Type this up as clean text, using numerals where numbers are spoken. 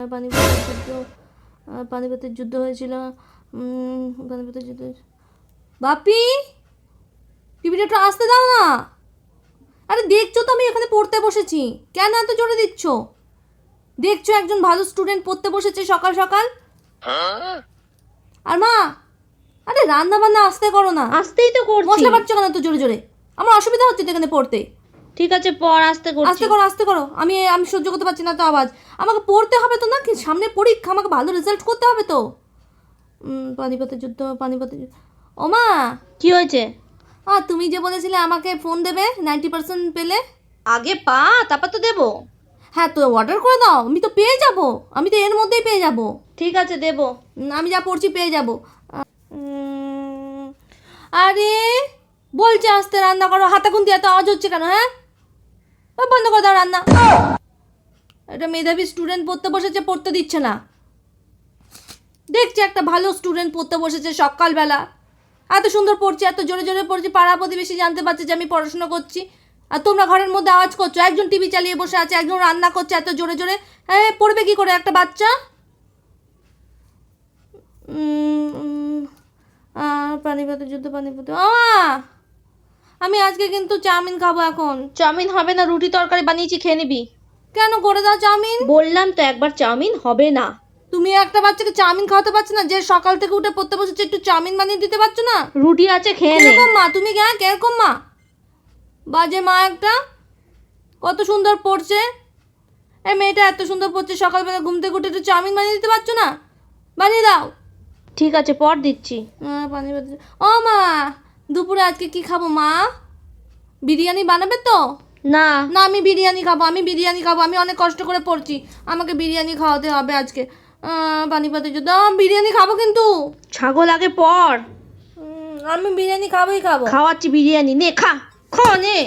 পানিপথের যুদ্ধ, পানিপথের যুদ্ধ হয়েছিল। পানিপথের যুদ্ধ। বাপি, টিভিটা একটু আসতে দাও না। আরে দেখছো তো আমি এখানে পড়তে বসেছি, কেন এত জোরে দিচ্ছ? দেখছো একজন ভালো স্টুডেন্ট পড়তে বসেছে সকাল সকাল। আর মা, আরে রান্না বান্না আস্তে করো না। আস্তেই তো করছি। মশলা বাটছো কেন এত জোরে জোরে? আমার অসুবিধা হচ্ছে তো এখানে পড়তে। ঠিক আছে পড়, আস্তে করছি। আস্তে করো আস্তে করো, আমি আমি সহ্য করতে পারছি না তো আওয়াজ। আমাকে পড়তে হবে তো নাকি, সামনে পরীক্ষা, আমাকে ভালো রেজাল্ট করতে হবে তো। পানিপথের যুদ্ধ, পানিপথের যুদ্ধ। ও মা, কি হয়েছে? তুমি যে বলেছিলে আমাকে ফোন দেবে 90% পেলে। আগে পা, তারপর তো দেবো। হ্যাঁ তো অর্ডার করে দাও, আমি তো পেয়ে যাব, আমি তো এর মধ্যেই পেয়ে যাব। ঠিক আছে দেবো। আমি যা পড়ছি পেয়ে যাব। আরে বলছে আস্তে রান্না করো, হাতে খুন্তি এত আওয়াজ হচ্ছে কেন? হ্যাঁ বন্ধ করে দাও রান্না। এটা মেধাবী স্টুডেন্ট পড়তে বসেছে, পড়তে দিচ্ছে না। দেখছি একটা ভালো স্টুডেন্ট পড়তে বসেছে সকালবেলা, এত সুন্দর পড়ছে, এত জোরে জোরে পড়ছে, পাড়া প্রতিবেশী জানতে পারছে যে আমি পড়াশোনা করছি। আর তোমরা ঘরের মধ্যে আওয়াজ করছো, একজন টিভি চালিয়ে বসে আছে, একজন রান্না করছে এত জোরে জোরে। হ্যাঁ পড়বে কি করে একটা বাচ্চা? পানিপথের যুদ্ধ, পানিপথে। আমি আজকে কিন্তু চাউমিন খাবো এখন। চাউমিন হবে না, রুটি তরকারি বানিয়েছি, খেয়ে নিবি। কেন করে দাও চাউমিন? বললাম তো একবার, চাউমিন হবে না। তুমি একটা বাচ্চাকে চাউমিন খাওয়াতে পারছো না, যে সকাল থেকে উঠে পড়তে বসেছে, একটু চাউমিন বানিয়ে দিতে পারছো না? রুটি আছে, খেয়ে নে। কিরকম মা তুমি? কিরকম মা? বাজে মা একটা। কত সুন্দর পড়ছে এই মেয়েটা, এত সুন্দর পড়ছে, সকালবেলা ঘুম থেকে উঠে একটু চাউমিন বানিয়ে দিতে পারছো না? বানিয়ে দাও। ঠিক আছে পর দিচ্ছি। ও মা, দুপুরে আজকে কি খাবো মা? বিরিয়ানি বানাবে তো? না না আমি বিরিয়ানি খাবো, আমি বিরিয়ানি খাবো, আমি অনেক কষ্ট করে পড়ছি, আমাকে বিরিয়ানি খাওয়াতে হবে আজকে। পানিপথের যুদ্ধ, বিরিয়ানি খাবো কিন্তু। ছাগল, আগে পর। আমি বিরিয়ানি খাবোই খাবো। খাওয়াচ্ছি বিরিয়ানি, নে খা, খা নে।